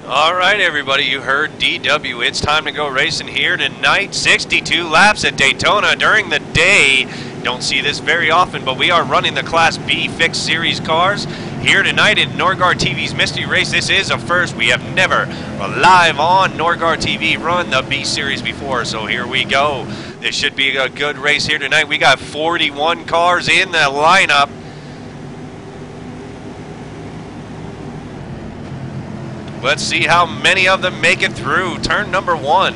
All right, everybody, you heard DW. It's time to go racing here tonight. 62 laps at Daytona during the day. Don't see this very often, but we are running the Class B Fixed Series cars here tonight at Norgar TV's Mystery Race. This is a first. We have never live on Norgar TV run the B Series before, so here we go. This should be a good race here tonight. We got 41 cars in the lineup. Let's see how many of them make it through turn number 1.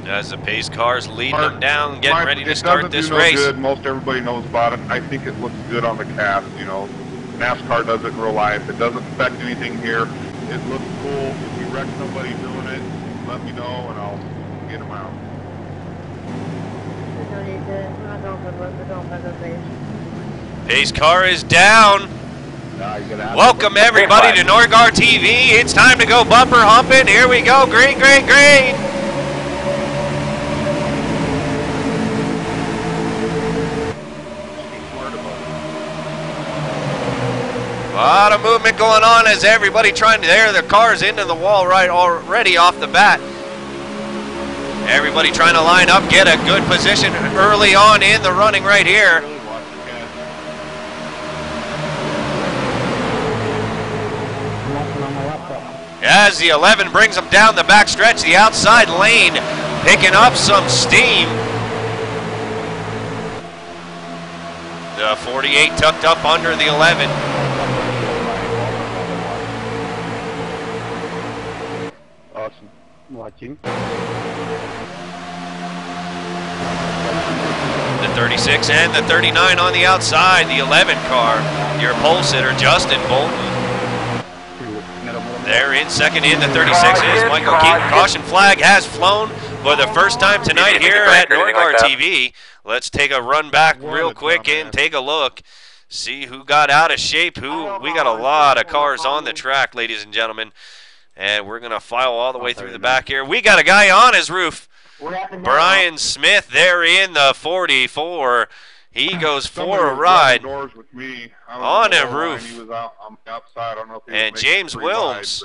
As the pace cars leading them down, getting ready to start this race. Good. Most everybody knows about it. I think it looks good on the cast. You know, NASCAR does it in real life. It doesn't affect anything here. It looks cool. If you wreck somebody doing it, let me know and I'll get them out. Pace car is down. Welcome everybody to Norgar TV. It's time to go bumper humping. Here we go. Green, green, green. A lot of movement going on as everybody trying to air their cars into the wall right already off the bat. Everybody trying to line up, get a good position early on in the running right here. As the 11 brings them down the back stretch, the outside lane picking up some steam. The 48 tucked up under the 11. Awesome. Watching. The 36 and the 39 on the outside. The 11 car, your pole sitter, Justin Bolton. They're in second in the 36 is Michael Keaton. Caution flag has flown for the first time tonight here at Norgar TV. Let's take a run back real quick and take a look. See who got out of shape. We got a lot of cars on the track, ladies and gentlemen. And we're going to file all the way through the back here. We got a guy on his roof. Brian Smith there in the 44. He goes for a ride on a roof. And James Wilms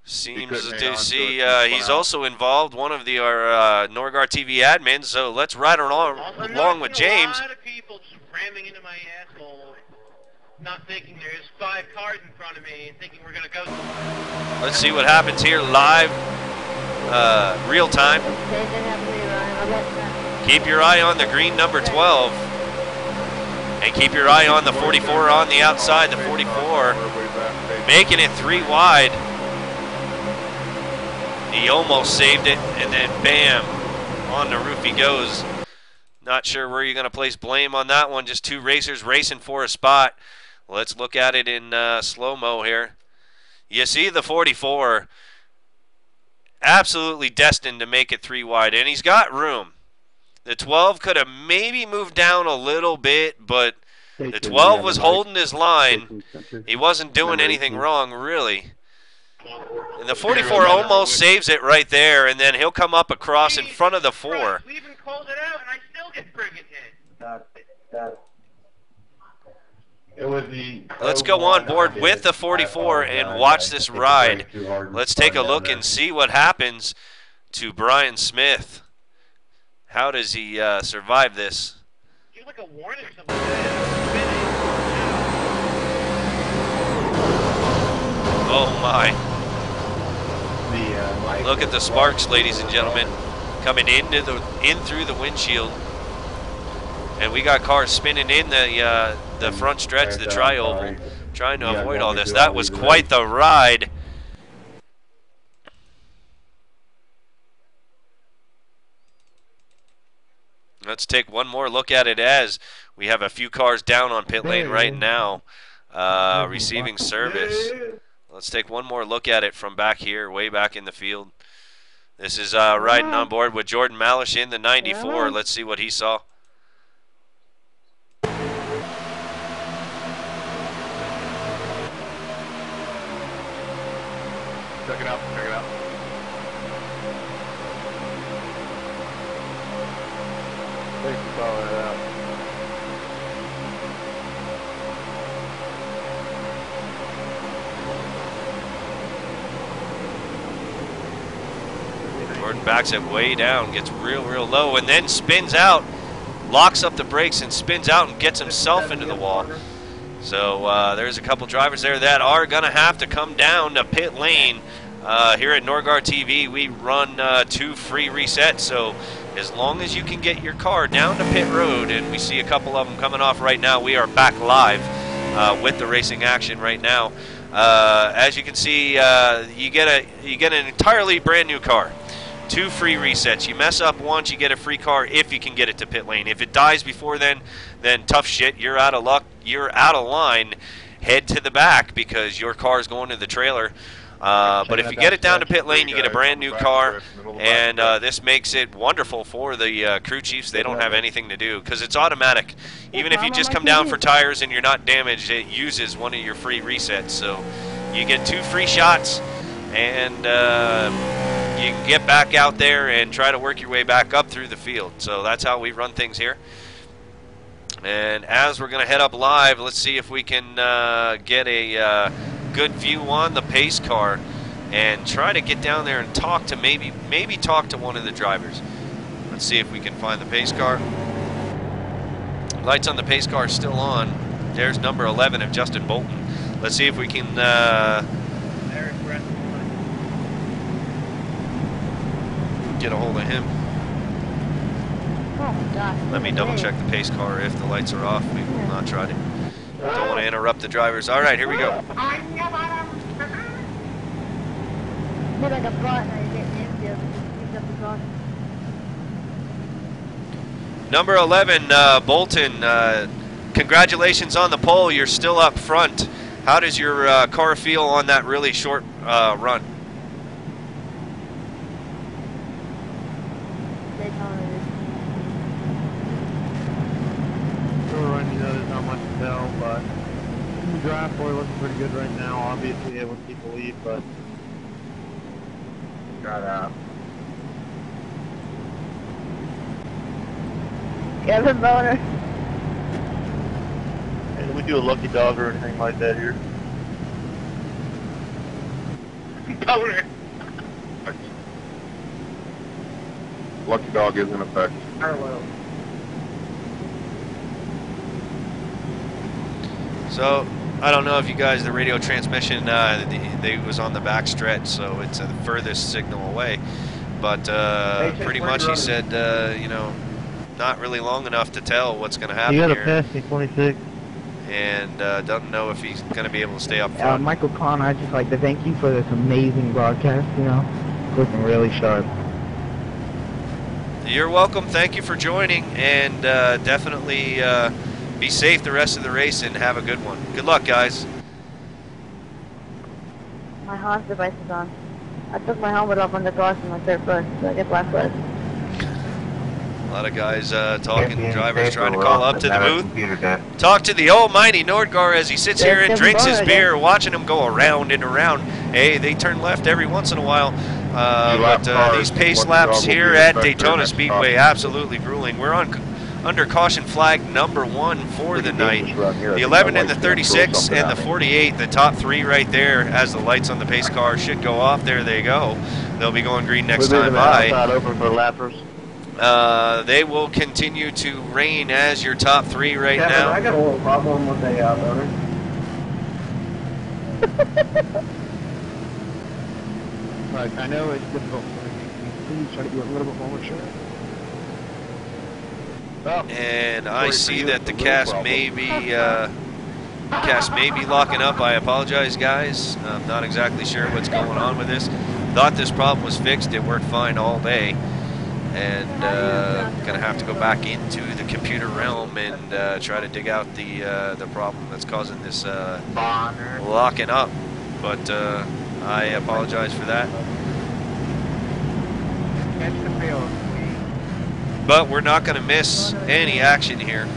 seems to see he's also involved, one of our Norgar TV admins. So let's ride along with James. A lot of people just ramming into my asshole, not thinking there's 5 cars in front of me and thinking we're going to go. Let's see what happens here live, real time. Keep your eye on the green number 12. And keep your eye on the 44 on the outside, the 44. Making it 3 wide. He almost saved it, and then bam, on the roof he goes. Not sure where you're going to place blame on that one. Just 2 racers racing for a spot. Let's look at it in slow-mo here. You see the 44 absolutely destined to make it 3 wide, and he's got room. The 12 could have maybe moved down a little bit, but the 12 was holding his line. He wasn't doing anything wrong, really. And the 44 almost saves it right there, and then he'll come up across in front of the 4. We even called it out, and I still get friggin' hit. Let's go on board with the 44 and watch this ride. Let's take a look and see what happens to Brian Smith. How does he survive this? Like a warning oh my. Look at the sparks, ladies and gentlemen, coming in through the windshield. And we got cars spinning in the front stretch, the tri-oval, trying to avoid all this. That was quite the ride. Let's take one more look at it as we have a few cars down on pit lane right now, receiving service. Let's take one more look at it from back here, way back in the field. This is riding on board with Jordan Malish in the 94. Let's see what he saw. Check it out, check it out. Thanks for calling it out. Gordon backs it way down, gets real low, and then spins out, locks up the brakes and spins out and gets himself into the wall. So there's a couple drivers there that are going to have to come down to pit lane. Here at Norgar TV, we run 2 free resets, so as long as you can get your car down to pit road, and we see a couple of them coming off right now, we are back live with the racing action right now. As you can see, you get an entirely brand new car. 2 free resets. You mess up once, you get a free car if you can get it to pit lane. If it dies before then tough shit. You're out of luck. You're out of line. Head to the back because your car is going to the trailer. But if you get it down to pit lane, you get a brand new car, and this makes it wonderful for the crew chiefs. They don't have anything to do because it's automatic. Even if you just come down for tires and you're not damaged, it uses one of your free resets. So you get 2 free shots, and you can get back out there and try to work your way back up through the field. So that's how we run things here. And as we're going to head up live, let's see if we can get a good view on the pace car and try to get down there and talk to maybe talk to one of the drivers. Let's see if we can find the pace car. Lights on the pace car are still on. There's number 11 of Justin Bolton. Let's see if we can get a hold of him. Oh my God. Let me double check the pace car. If the lights are off, we will not try to. Don't want to interrupt the drivers. All right, here we go. Maybe like a bot and I get the infield and pick up the cross. Number 11, Bolton. Congratulations on the pole. You're still up front. How does your car feel on that really short run? Daytona is. Short run, you know, there's not much to tell, but the drive floor looking pretty good right now. Obviously able to keep the lead, but got out. Kevin Boner. Hey, do we do a lucky dog or anything like that here? Boner. Lucky dog is in effect. Parallel. So, I don't know if you guys, the radio transmission, they was on the back stretch, so it's the furthest signal away. But pretty much he said, you know, not really long enough to tell what's going to happen You got here. a pass me 26. And doesn't know if he's going to be able to stay up front. Michael Conn, I'd just like to thank you for this amazing broadcast, you know, looking really sharp. You're welcome. Thank you for joining, and definitely be safe the rest of the race and have a good one. Good luck, guys. My Hans device is on. I took my helmet off on the cross in my third foot, so I get black flag. A lot of guys talking, drivers trying to call up to the booth. Talk to the almighty Nordgar as he sits here and drinks his beer, watching him go around and around. Hey, they turn left every once in a while. But these pace laps here at Daytona Speedway, absolutely grueling. We're on under caution flag number 1 for the night. The 11 and the 36 and the 48, the top 3 right there as the lights on the pace car should go off. There they go. They'll be going green next time by. Open for lappers. They will continue to reign as your top 3 right Kevin, now. I got a little problem with the owner. Right, I know it's difficult for me. Please try to be a little bit more mature. And I see that the cast may be locking up. I apologize, guys. I'm not exactly sure what's going on with this. Thought this problem was fixed. It worked fine all day. And gonna have to go back into the computer realm and try to dig out the problem that's causing this locking up. But I apologize for that. But we're not going to miss any action here.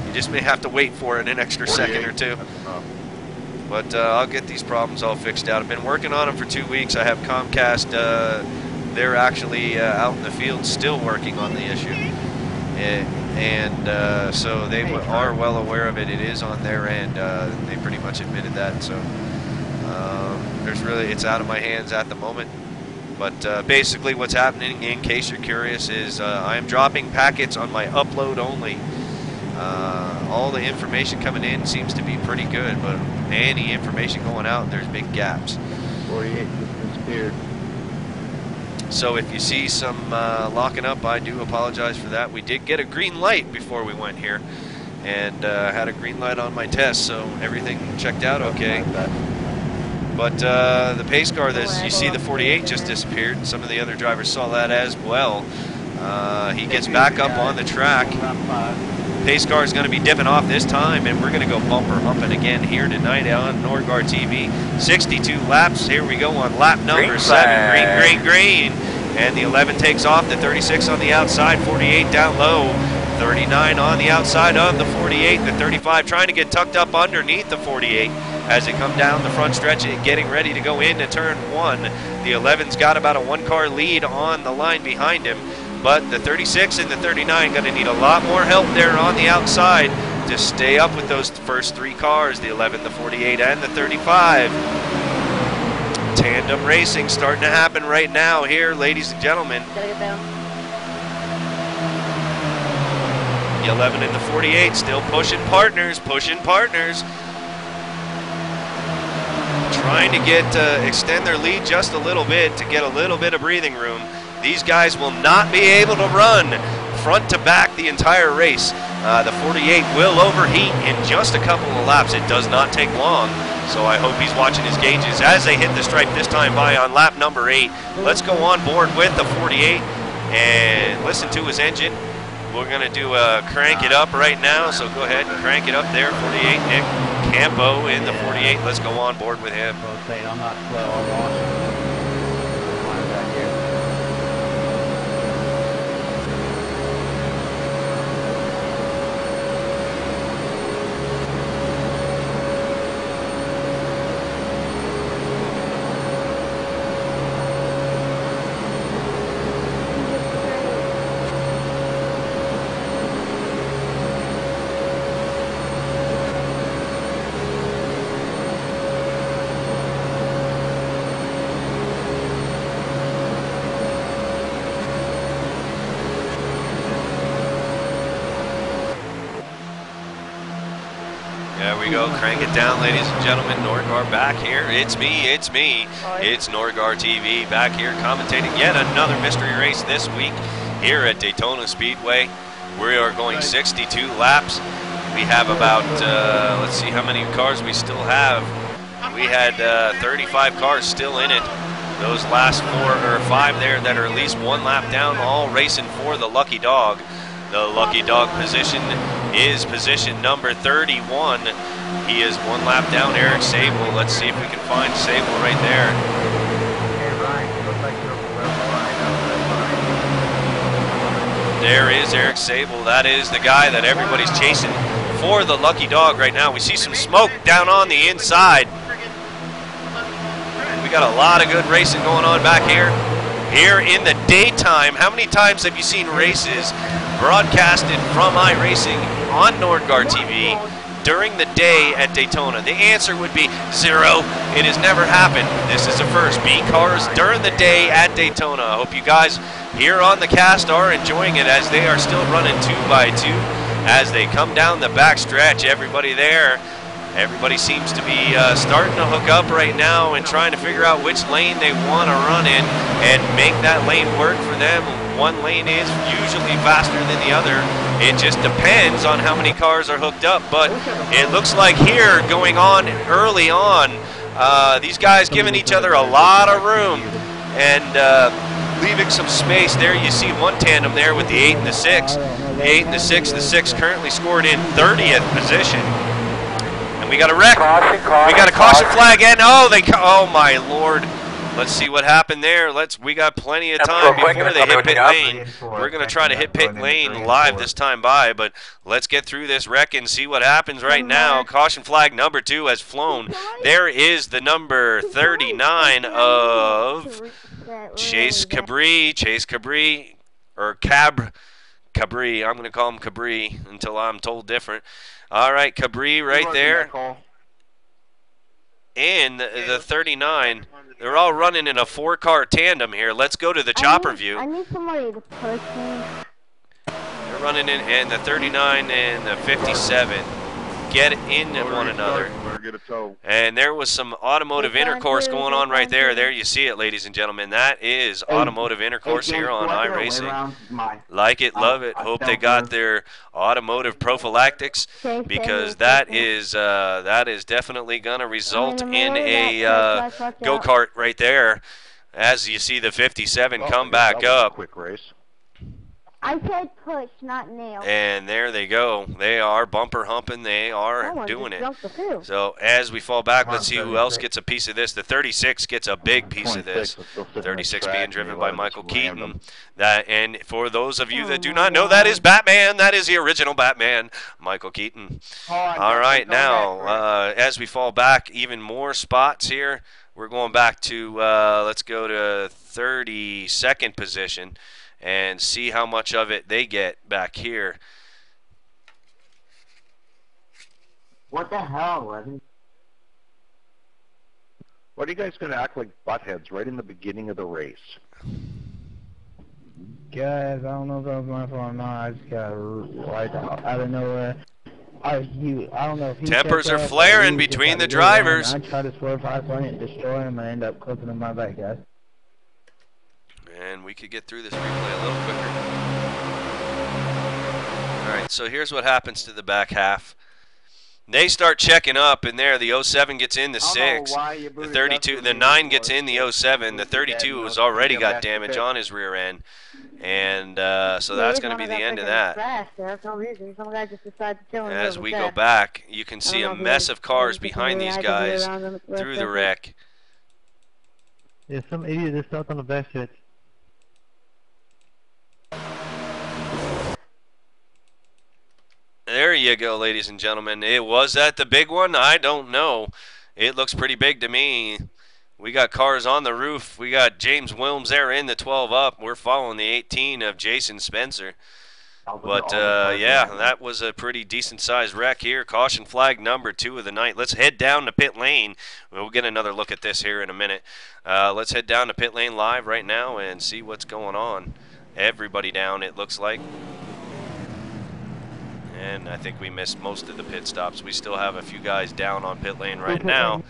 You just may have to wait for it an extra second or two. But I'll get these problems all fixed out. I've been working on them for 2 weeks. I have Comcast. They're actually out in the field still working on the issue. And so they are well aware of it. It is on their end. They pretty much admitted that. So it's out of my hands at the moment. But basically what's happening, in case you're curious, is I'm dropping packets on my upload only. All the information coming in seems to be pretty good, but any information going out, there's big gaps. 48 just disappeared. So if you see some locking up, I do apologize for that. We did get a green light before we went here, and had a green light on my test, so everything checked out okay. But the pace car, you see the 48 just disappeared. Some of the other drivers saw that as well. He gets back up on the track. Pace car is going to be dipping off this time, and we're going to go bumper humping again here tonight on NORDGAR TV. 62 laps. Here we go on lap number 7. Green, green, green. And the 11 takes off. The 36 on the outside. 48 down low. 39 on the outside of the 48. The 35 trying to get tucked up underneath the 48 as they come down the front stretch, getting ready to go into turn 1. The 11's got about a 1-car lead on the line behind him. But the 36 and the 39 going to need a lot more help there on the outside to stay up with those first 3 cars, the 11, the 48, and the 35. Tandem racing starting to happen right now here, ladies and gentlemen. Gotta get down. The 11 and the 48 still pushing partners, Trying to get extend their lead just a little bit to get a little bit of breathing room. These guys will not be able to run front to back the entire race. The 48 will overheat in just a couple of laps. It does not take long, so I hope he's watching his gauges as they hit the stripe this time by on lap number 8. Let's go on board with the 48 and listen to his engine. We're going to do a crank it up right now, so go ahead and crank it up there. 48, Nick Campo in the 48. Let's go on board with him. I'm not slow, I'm awesome. Back here. There we go, crank it down, ladies and gentlemen. NORDGAR back here. It's me. It's NORDGAR TV back here commentating yet another mystery race this week here at Daytona Speedway. We are going 62 laps. We have about, let's see how many cars we still have. We had 35 cars still in it. Those last 4 or 5 there that are at least 1 lap down, all racing for the lucky dog. The lucky dog position is position number 31. He is 1 lap down, Eric Sable. Let's see if we can find Sable right there. There is Eric Sable. That is the guy that everybody's chasing for the lucky dog right now. We see some smoke down on the inside. We got a lot of good racing going on back here. Here in the daytime, how many times have you seen races broadcasted from iRacing on NORDGAR TV during the day at Daytona? The answer would be 0. It has never happened. This is a first. B cars during the day at Daytona. I hope you guys here on the cast are enjoying it as they are still running 2x2 as they come down the back stretch. Everybody there. Everybody seems to be starting to hook up right now and trying to figure out which lane they want to run in and make that lane work for them. One lane is usually faster than the other. It just depends on how many cars are hooked up. But it looks like here, going on early on, these guys giving each other a lot of room and leaving some space. There you see one tandem there with the 8 and the 6. The 8 and the 6. The 6 currently scored in 30th position. We got a wreck. We got a caution flag, and oh my lord! Let's see what happened there. We got plenty of time before they hit pit lane. We're gonna try to hit pit lane live this time by, but let's get through this wreck and see what happens right now. Caution flag number 2 has flown. There is the number 39 of Chase Cabri, or Cabri. I'm going to call him Cabri until I'm told different. All right, Cabri right there. And the 39. They're all running in a 4-car tandem here. Let's go to the chopper view. I need somebody to push me. They're running in, and the 39 and the 57 get into one another. And there was some automotive intercourse going on right there. There you see it, ladies and gentlemen. That is automotive intercourse here on iRacing. Like it, love it. Hope they got their automotive prophylactics, because that is definitely going to result in a go-kart right there. As you see the 57 come back up. Quick race. I said push, not nail. And there they go. They are bumper humping. They are doing it. So as we fall back, let's see who else gets a piece of this. The 36 gets a big piece of this. 36 being driven by Michael Keaton. And for those of you that do not know, that is Batman. That is the original Batman, Michael Keaton. All right, now as we fall back, even more spots here. We're going back to, let's go to 32nd position and see how much of it they get back here. What the hell, Levin? What are you guys going to act like buttheads right in the beginning of the race? Guys, I don't know if that was my fault or not. I just got right out of nowhere. I don't know if he Tempers are flaring between the drivers. I tried to swerve high on it, destroy him, and I end up clipping him my back, guys. And we could get through this replay a little quicker. All right, so here's what happens to the back half. They start checking up, and there the 07 gets in the 6. The 32, the 9 gets in the 07. The 32 has already got damage on his rear end. And so that's going to be the end of that. As we go back, you can see a mess of cars behind these guys through the wreck. Yeah, some idiot just stuck on the back stretch. There you go, ladies and gentlemen. Was that the big one? I don't know. It looks pretty big to me. We got cars on the roof. We got James Wilms there in the 12 up. We're following the 18 of Jason Spencer. But, yeah, that was a pretty decent-sized wreck here. Caution flag number 2 of the night. Let's head down to pit lane. We'll get another look at this here in a minute. Let's head down to pit lane live right now and see what's going on. Everybody down, it looks like. And I think we missed most of the pit stops. We still have a few guys down on pit lane right now.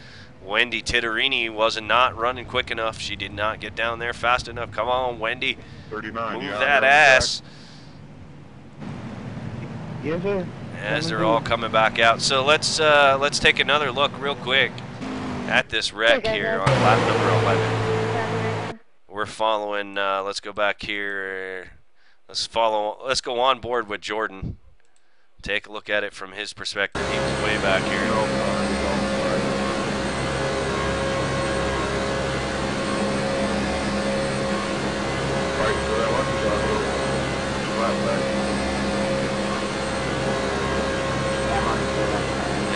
Wendy Titterini was not running quick enough. She did not get down there fast enough. Come on, Wendy. 39. Move that ass. Yes, sir. As they're all coming back out. So let's take another look real quick at this wreck here on lap number 11. We're following. Let's go back here. Let's go on board with Jordan. Take a look at it from his perspective. He was way back here.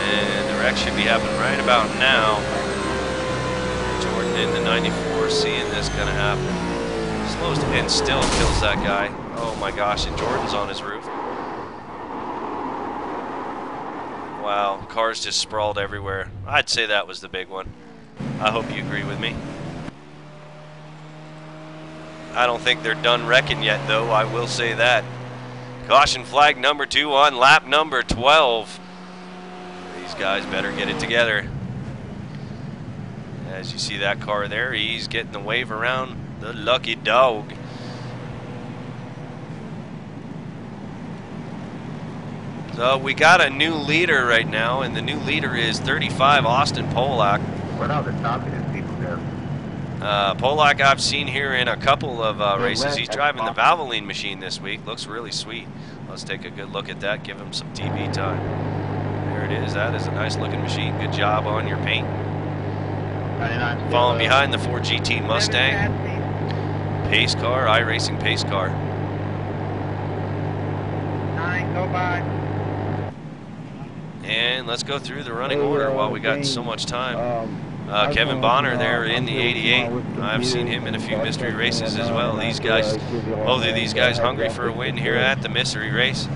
And the wreck should be happening right about now. Jordan into 94, seeing this gonna happen. Slows and still kills that guy. Oh my gosh, and Jordan's on his roof. Wow, cars just sprawled everywhere. I'd say that was the big one. I hope you agree with me. I don't think they're done wrecking yet, though. I will say that. Caution flag number 2 on lap number 12. These guys better get it together. As you see that car there, he's getting the wave around the lucky dog. So we got a new leader right now, and the new leader is 35 Austin Polak. What are the top-end people there? Polak I've seen here in a couple of races. He's driving the Valvoline machine this week. Looks really sweet. Let's take a good look at that. Give him some TV time. There it is. That is a nice looking machine. Good job on your paint. Falling behind the 4GT Mustang. Pace car, iRacing pace car. 9, go by. And let's go through the running order while we got so much time. Kevin Bonner there in the 88. I've seen him in a few mystery races as well. These guys, both of these guys hungry for a win here at the mystery race.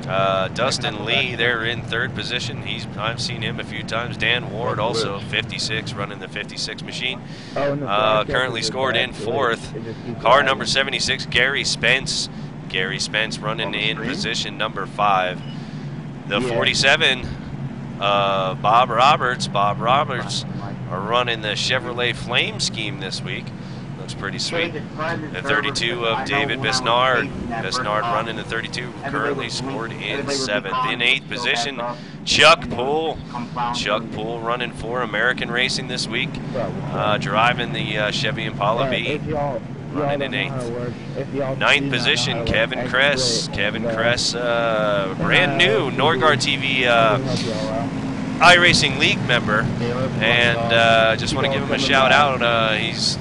Dustin Lee there in 3rd position. I've seen him a few times. Dan Ward also 56, running the 56 machine. Currently scored in 4th. Car number 76, Gary Spence. Gary Spence running in position number 5. The 47, Bob Roberts. Bob Roberts are running the Chevrolet Flame scheme this week. Looks pretty sweet. The 32 of David Besnard. Besnard running the 32, currently scored in 7th. In 8th position, Chuck Poole. Chuck Poole running for American Racing this week, driving the Chevy Impala B, running in 8th. 9th position, Kevin Kress. Kevin Kress, brand new Norgard TV iRacing League member, and just want to give him a shout out. He's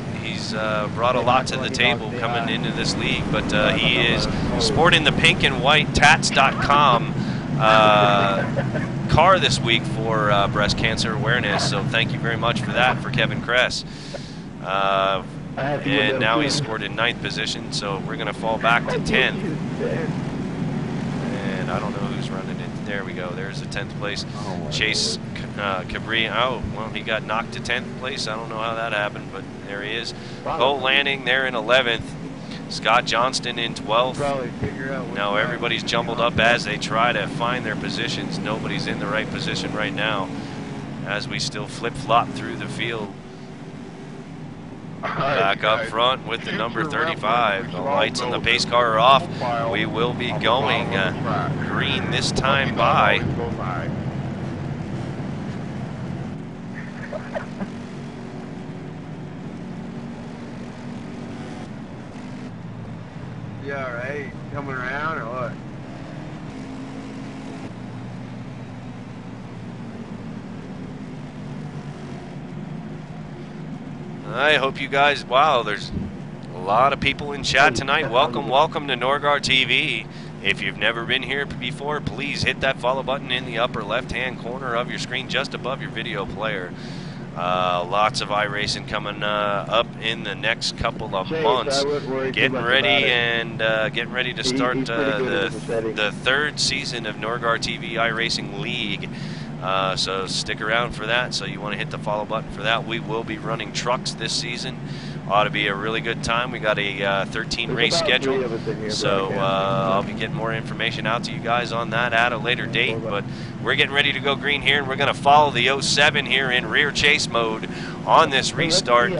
brought a lot to the table coming into this league, but he is sporting the pink and white tats.com car this week for breast cancer awareness. So thank you very much for that for Kevin Kress. And now he's scored in 9th position, so we're going to fall back to 10th. And I don't know who's running it. There we go. There's the 10th place. Chase Cabri. Oh, well, he got knocked to 10th place. I don't know how that happened, but there he is. Cole Lanning there in 11th. Scott Johnston in 12th. Now everybody's jumbled up as they try to find their positions. Nobody's in the right position right now as we still flip-flop through the field. Back up front with the number 35. The lights on the pace car are off. We will be going green this time by. You alright? Coming around or what? I hope you guys, wow, there's a lot of people in chat tonight. Welcome to Norgard TV. If you've never been here before, please hit that follow button in the upper left-hand corner of your screen just above your video player. Lots of iRacing coming up in the next couple of months. Getting ready to start the 3rd season of Norgard TV iRacing League. So stick around for that. So you want to hit the follow button for that. We will be running trucks this season. Ought to be a really good time. We got a 13 race schedule. So I'll be getting more information out to you guys on that at a later date. But we're getting ready to go green here, and we're going to follow the 07 here in rear chase mode on this restart.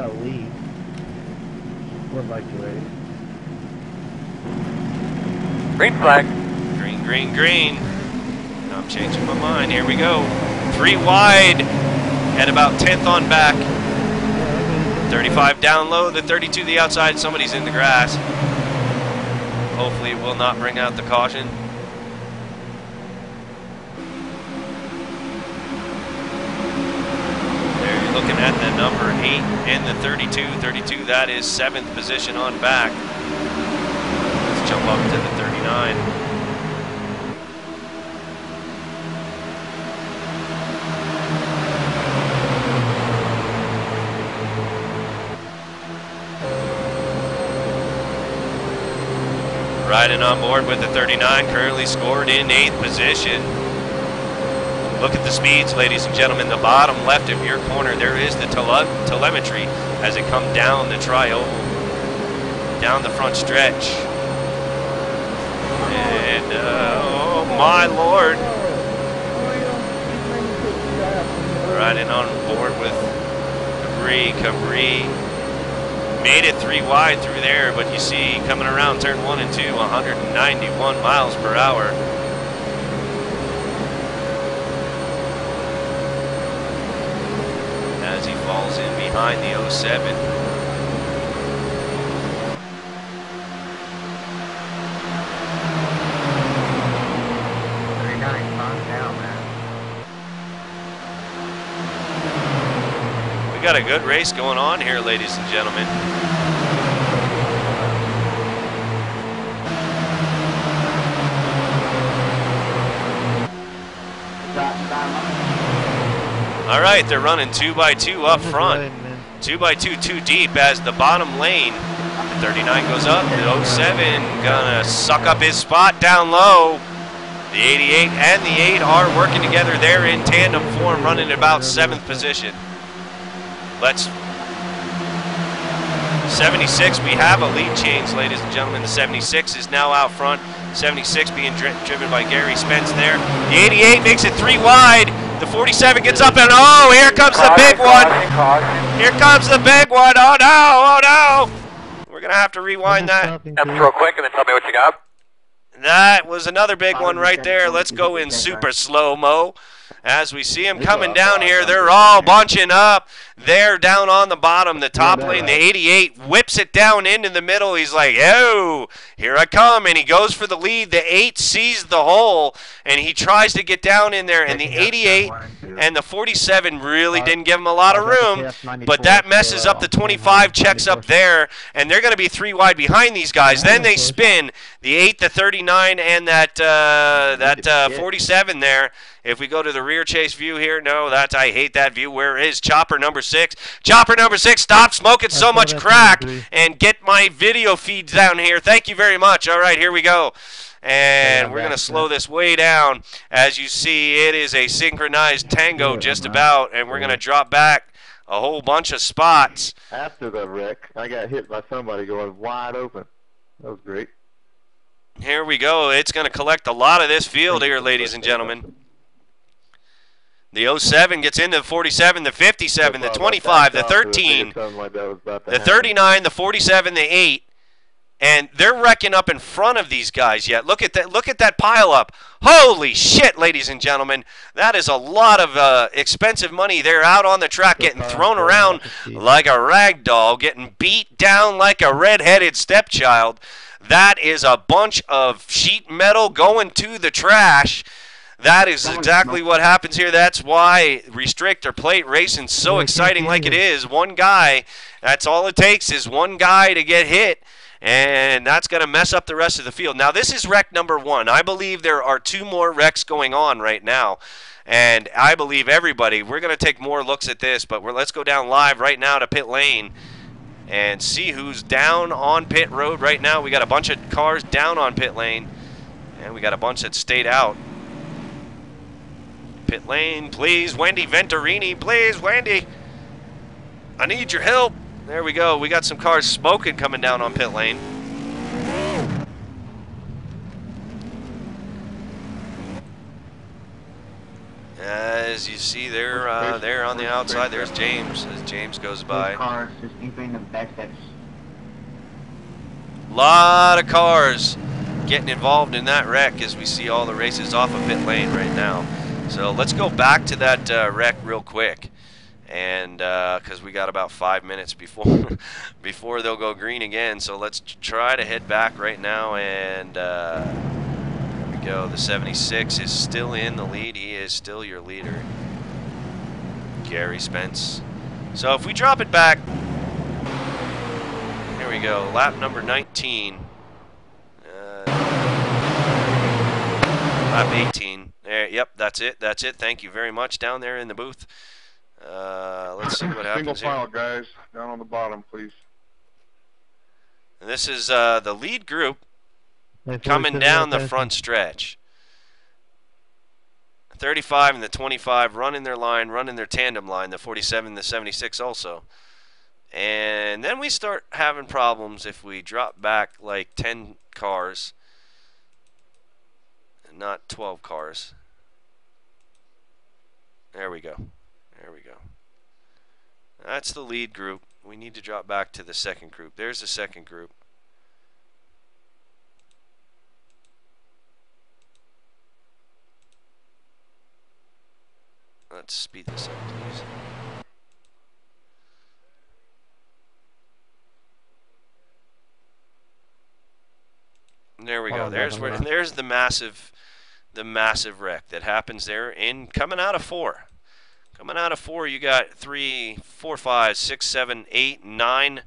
Green flag. Green, green, green. I'm changing my mind. Here we go. 3 wide at about 10th on back. 35 down low, the 32 the outside. Somebody's in the grass. Hopefully it will not bring out the caution. There you're looking at the number 8 and the 32. 32, that is 7th position on back. Let's jump up to the 39. Riding on board with the 39, currently scored in 8th position. Look at the speeds, ladies and gentlemen. The bottom left of your corner, there is the telemetry as it comes down the tri-oval, down the front stretch. And, oh my Lord. Riding on board with Cabri. Made it 3 wide through there, but you see coming around turn 1 and 2, 191 miles per hour. As he falls in behind the 07. We got a good race going on here, ladies and gentlemen. All right, they're running 2x2 up front. 2x2 too deep as the bottom lane. The 39 goes up. The 07 gonna suck up his spot down low. The 88 and the 8 are working together. They're in tandem form, running at about 7th position. Let's 76, we have a lead change, ladies and gentlemen. The 76 is now out front. 76 being driven by Gary Spence there. The 88 makes it 3 wide. The 47 gets up and oh, here comes the big one. Here comes the big one. Oh no, oh no. We're going to have to rewind that. That's real quick and then tell me what you got. That was another big one right there. Let's go in super slow-mo. As we see them coming down here, they're all bunching up. They're down on the bottom, the top lane. The 88 whips it down into the middle. He's like, oh, here I come. And he goes for the lead. The 8 sees the hole, and he tries to get down in there. And the 88 and the 47 really didn't give him a lot of room. But that messes up the 25, checks up there. And they're going to be 3 wide behind these guys. Then they spin. The 8, the 39, and that 47 there. If we go to the rear chase view here, no, I hate that view. Where is chopper number 6? Chopper number 6, stop smoking so much crack and get my video feeds down here. Thank you very much. All right, here we go. And we're going to slow this way down. As you see, it is a synchronized tango just about, and we're going to drop back a whole bunch of spots. After the wreck, I got hit by somebody going wide open. That was great. Here we go. It's going to collect a lot of this field here, ladies and gentlemen. The 07 gets into the 47, the 57, the 25, the 13, the 39, the 47, the 8, and they're wrecking up in front of these guys yet. Look at that! Look at that pile up! Holy shit, ladies and gentlemen! That is a lot of expensive money. They're out on the track, getting thrown around like a rag doll, getting beat down like a red-headed stepchild. That is a bunch of sheet metal going to the trash. That is exactly what happens here. That's why restrict or plate racing so exciting like it is. One guy, that's all it takes is one guy to get hit, and that's going to mess up the rest of the field. Now, this is wreck number 1. I believe there are 2 more wrecks going on right now, and I believe everybody, we're going to take more looks at this, but let's go down live right now to pit lane and see who's down on pit road right now. We got a bunch of cars down on pit lane, and we got a bunch that stayed out. Pit lane, please, Wendy Venturini, please, Wendy. I need your help. There we go. We got some cars smoking coming down on pit lane. As you see, they're on the outside. There's James as James goes by. Lot of cars getting involved in that wreck as we see all the races off of pit lane right now. So let's go back to that wreck real quick, and because we got about 5 minutes before they'll go green again. So let's try to head back right now, and there we go. The 76 is still in the lead. He is still your leader, Gary Spence. So if we drop it back, here we go. Lap number 19. Lap 18. There, yep, that's it. That's it. Thank you very much down there in the booth. Let's see what happens Single file, here. guys, down on the bottom, please. And this is the lead group coming down the front stretch. 35 and the 25 running their line, running their tandem line. The 47 and the 76 also. And then we start having problems if we drop back like 10 cars. Not 12 cars. There we go. There we go. That's the lead group. We need to drop back to the second group. There's the second group. Let's speed this up, please. There we go. There's the massive wreck that happens there in coming out of 4. Coming out of 4, you got 3, 4, 5, 6, 7, 8, 9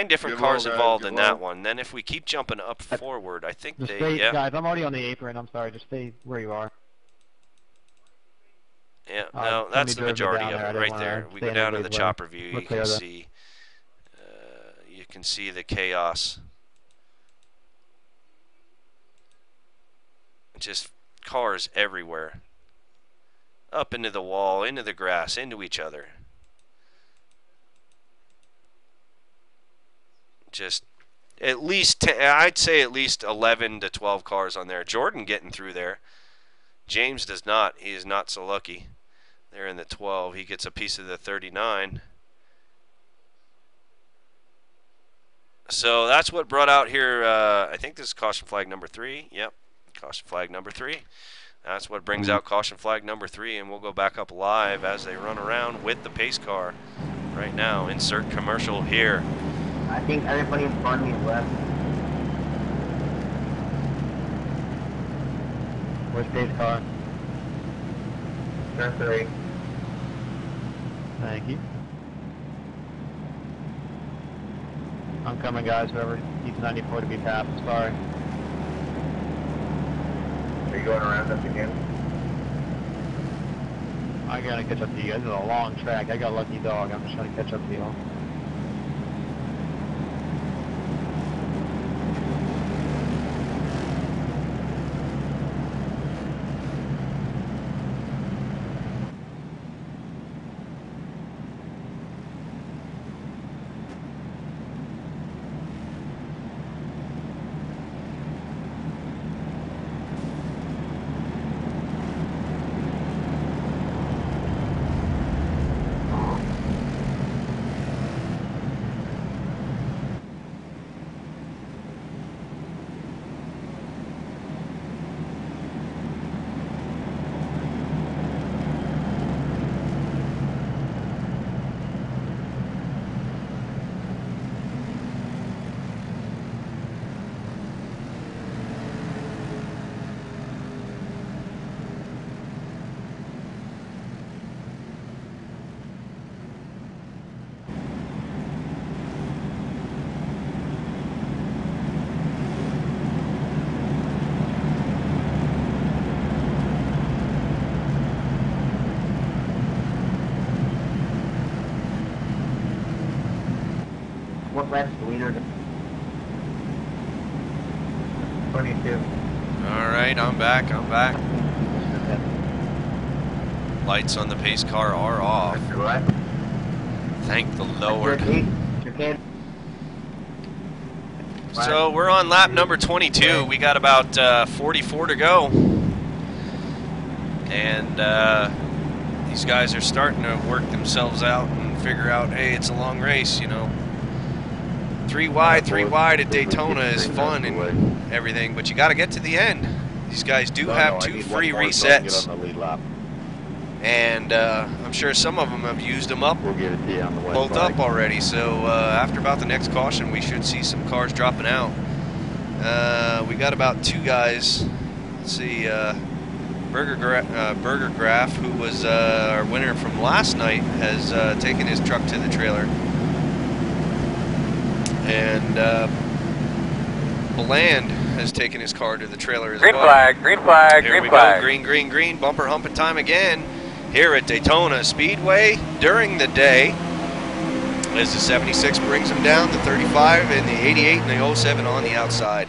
different cars involved in that one. Then if we keep jumping up forward, I think guys, I'm already on the apron. I'm sorry. Just stay where you are. Yeah, no, that's the majority of it right there. We go down to the chopper view. You can see the chaos. Just cars everywhere. Up into the wall, into the grass, into each other. Just at least, I'd say at least 11 to 12 cars on there. Jordan getting through there. James does not. He is not so lucky. They're in the 12. He gets a piece of the 39. So that's what brought out here. I think this is caution flag number 3. Yep, caution flag number 3. That's what brings out caution flag number 3, and we'll go back up live as they run around with the pace car right now. Insert commercial here. I think everybody in front of me left. Where's pace car? Turn 3. Thank you. I'm coming, guys. Whoever needs 94 to be passed. Sorry. Are you going around us again? I gotta catch up to you guys. This is a long track. I got a lucky dog. I'm just trying to catch up to you all. What lap's the leader? 22. All right, I'm back. Lights on the pace car are off. Thank the Lord. So we're on lap number 22. We got about 44 to go. And these guys are starting to work themselves out and figure out, hey, it's a long race, you know. 3 wide at Daytona is fun and everything, but you got to get to the end. These guys do have 2 free resets, and I'm sure some of them have used them up, both up already. So after about the next caution, we should see some cars dropping out. We got about 2 guys. Let's see, Burger Graf, who was our winner from last night, has taken his truck to the trailer. And Bland has taken his car to the trailer as well. Green flag. Here we go, green. Bumper humping time again here at Daytona Speedway during the day. As the 76 brings him down, the 35 and the 88 and the 07 on the outside.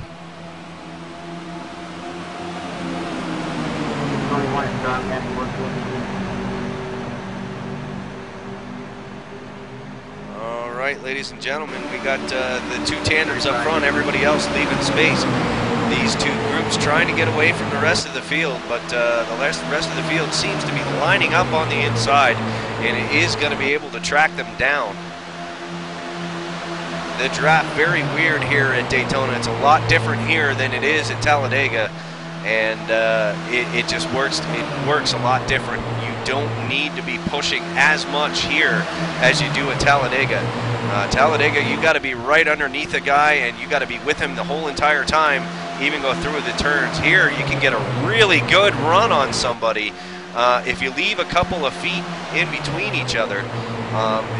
All right, ladies and gentlemen, we got the 2 tandems up front, everybody else leaving space. These 2 groups trying to get away from the rest of the field, but the rest of the field seems to be lining up on the inside, and it is going to be able to track them down. The draft very weird here at Daytona. It's a lot different here than it is at Talladega, and it just works. It works a lot different. You don't need to be pushing as much here as you do at Talladega. Talladega, you got to be right underneath a guy, and you got to be with him the whole entire time, even go through the turns. Here, you can get a really good run on somebody if you leave a couple of feet in between each other,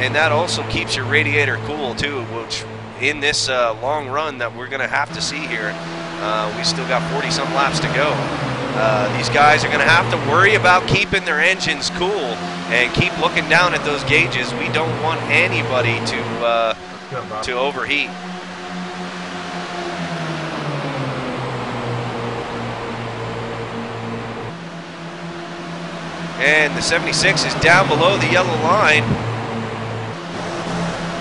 and that also keeps your radiator cool too, which in this long run that we're going to have to see here, we still got 40-some laps to go. These guys are going to have to worry about keeping their engines cool and keep looking down at those gauges. We don't want anybody to overheat. And the 76 is down below the yellow line.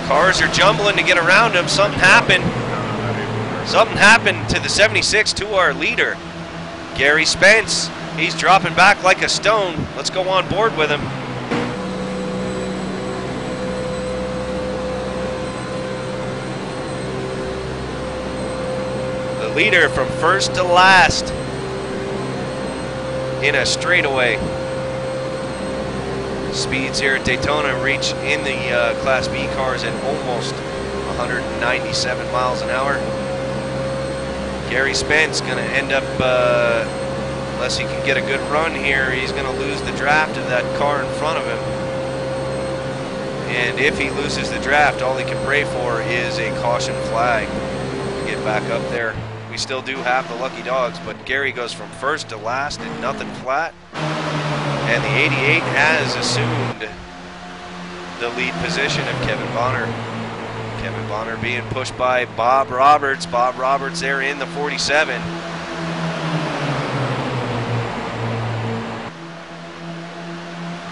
Cars are jumbling to get around him. Something happened. Something happened to the 76, to our leader, Gary Spence. He's dropping back like a stone. Let's go on board with him. The leader from first to last in a straightaway. Speeds here at Daytona reach in the Class B cars at almost 197 miles an hour. Gary Spence going to end up, unless he can get a good run here, he's going to lose the draft of that car in front of him. And if he loses the draft, all he can pray for is a caution flag to get back up there. We still do have the lucky dogs, but Gary goes from first to last and nothing flat. And the 88 has assumed the lead position of Kevin Bonner. Kevin Bonner being pushed by Bob Roberts. Bob Roberts there in the 47.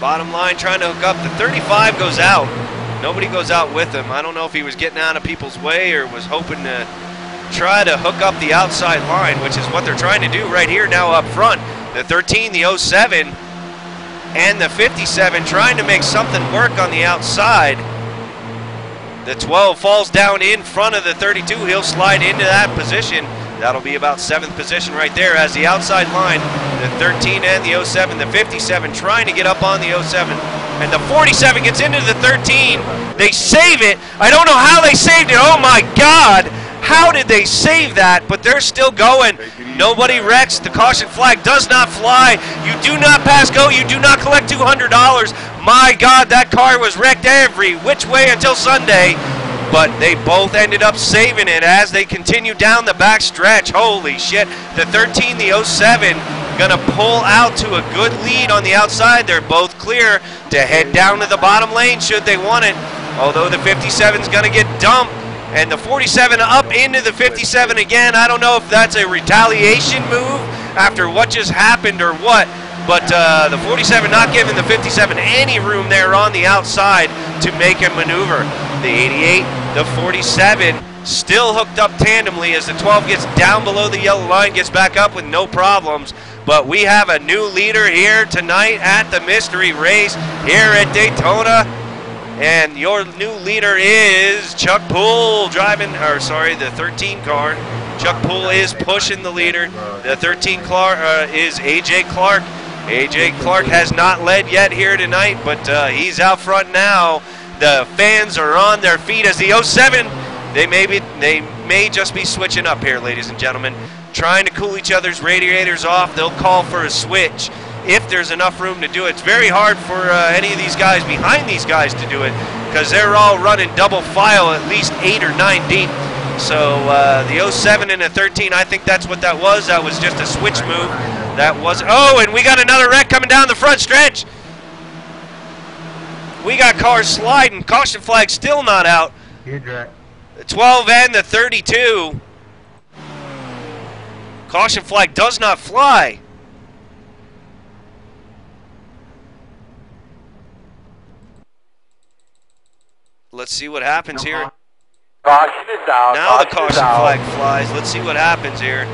Bottom line trying to hook up. The 35 goes out. Nobody goes out with him. I don't know if he was getting out of people's way or was hoping to try to hook up the outside line, which is what they're trying to do right here now up front. The 13, the 07, and the 57 trying to make something work on the outside. The 12 falls down in front of the 32. He'll slide into that position. That'll be about 7th position right there as the outside line, the 13 and the 07, the 57 trying to get up on the 07. And the 47 gets into the 13. They save it. I don't know how they saved it. Oh my God. How did they save that? But they're still going. Nobody wrecks. The caution flag does not fly. You do not pass go. You do not collect $200. My God, that car was wrecked every which way until Sunday. But they both ended up saving it as they continue down the back stretch. Holy shit. The 13, the 07, going to pull out to a good lead on the outside. They're both clear to head down to the bottom lane should they want it. Although the 57 is going to get dumped. And the 47 up into the 57 again. I don't know if that's a retaliation move after what just happened or what. But the 47 not giving the 57 any room there on the outside to make him maneuver. The 88, the 47 still hooked up tandemly as the 12 gets down below the yellow line, gets back up with no problems. But we have a new leader here tonight at the mystery race here at Daytona. And your new leader is Chuck Poole driving, or sorry, the 13 car. Chuck Poole is pushing the leader. The 13 car is A.J. Clark. A.J. Clark has not led yet here tonight, but he's out front now. The fans are on their feet as the 07, they may just be switching up here, ladies and gentlemen. Trying to cool each other's radiators off. They'll call for a switch if there's enough room to do it. It's very hard for any of these guys behind these guys to do it because they're all running double file at least 8 or 9 deep. So the 07 and the 13, I think that's what that was. That was just a switch move. That was, oh, and we got another wreck coming down the front stretch. We got cars sliding. Caution flag still not out. Huge wreck. The 12 and the 32. Caution flag does not fly. Let's see what happens here. Caution is out. Now the caution flag flies. Let's see what happens here.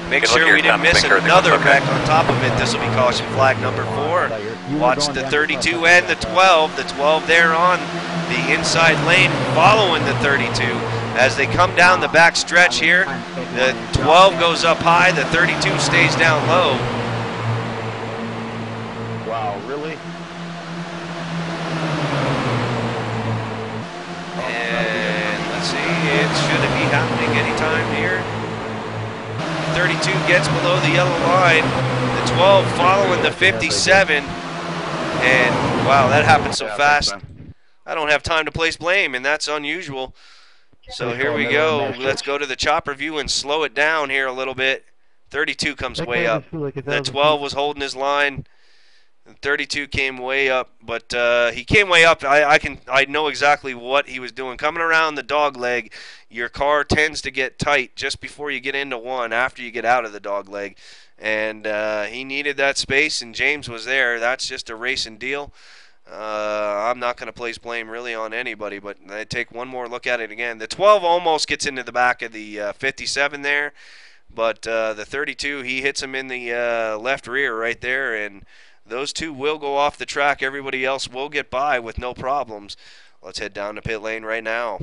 Make sure we didn't miss another wreck on top of it. This will be caution flag number 4. Watch the 32 and the 12. The 12 there on the inside lane following the 32. As they come down the back stretch here, the 12 goes up high, the 32 stays down low. Wow, really? And let's see, it shouldn't be happening anytime here. 32 gets below the yellow line. The 12 following the 57. And wow, that happened so fast. I don't have time to place blame, and that's unusual. So here we go. Let's go to the chopper view and slow it down here a little bit 32 comes That way guy up. just feel like a The 1,000 12 feet. was holding his line. The 32 came way up, but he came way up. I know exactly what he was doing. Coming around the dog leg, your car tends to get tight just before you get into one, after you get out of the dog leg. And he needed that space, and James was there. That's just a racing deal. I'm not going to place blame really on anybody, but I take one more look at it again. The 12 almost gets into the back of the 57 there, but the 32, he hits him in the left rear right there, and those two will go off the track. Everybody else will get by with no problems. Let's head down to pit lane right now.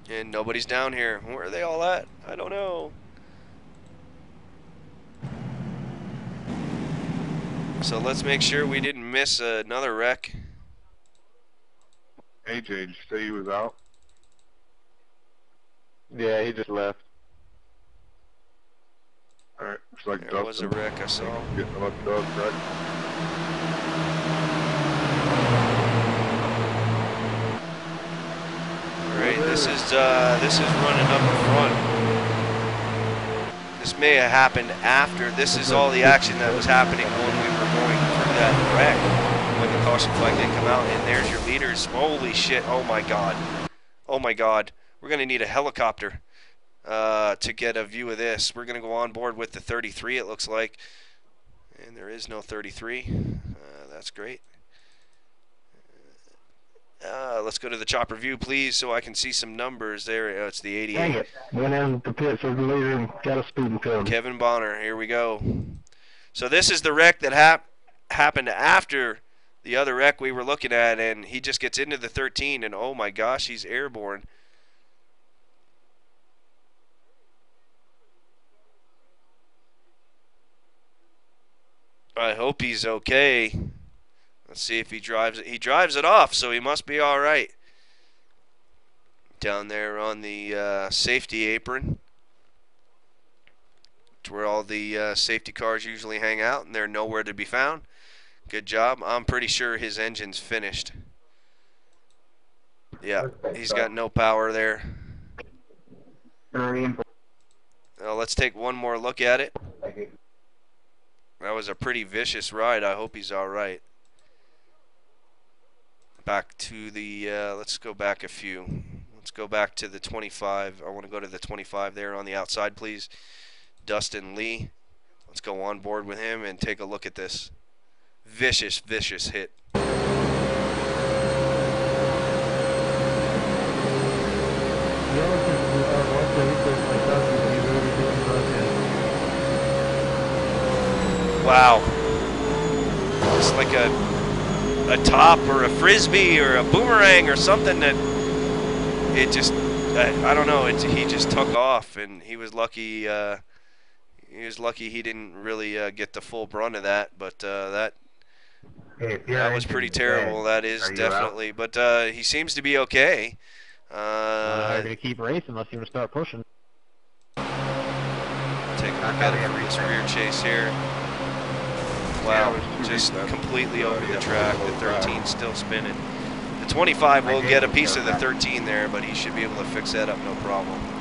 And nobody's down here. Where are they all at? I don't know. So let's make sure we didn't miss another wreck. AJ, did you say he was out? Yeah, he just left. Alright, looks like There was a Dustin wreck I saw. getting the lucky dog, right? Alright, this is running up in front. This may have happened after. This is all the action that was happening when we were going through that wreck. When the caution flag didn't come out, and there's your leaders. Holy shit, oh my god. Oh my god. We're going to need a helicopter to get a view of this. We're going to go on board with the 33, it looks like. And there is no 33. That's great. Let's go to the chopper view, please, so I can see some numbers. There, it's the 88. Dang it. Went in the pits as the leader and got a speeding penalty. Kevin Bonner, here we go. So this is the wreck that happened after the other wreck we were looking at, and he just gets into the 13, and oh my gosh, he's airborne. I hope he's okay. Let's see if he drives it. He drives it off, so he must be all right. Down there on the safety apron. It's where all the safety cars usually hang out, and they're nowhere to be found. Good job. I'm pretty sure his engine's finished. Yeah, he's got no power there. Let's take one more look at it. That was a pretty vicious ride. I hope he's all right. Back to the, let's go back a few. Let's go back to the 25. I want to go to the 25 there on the outside, please. Dustin Lee. Let's go on board with him and take a look at this. Vicious, vicious hit. Wow. It's like a top or a frisbee or a boomerang or something that it just, I don't know, he just took off, and he was lucky he didn't really get the full brunt of that, but that was pretty terrible. That is definitely, but he seems to be okay. They're going to keep racing unless you want to start pushing. Take a look at it from this rear chase here. Wow, just completely over the track. The 13 still spinning. The 25 will get a piece of the 13 there, but he should be able to fix that up no problem.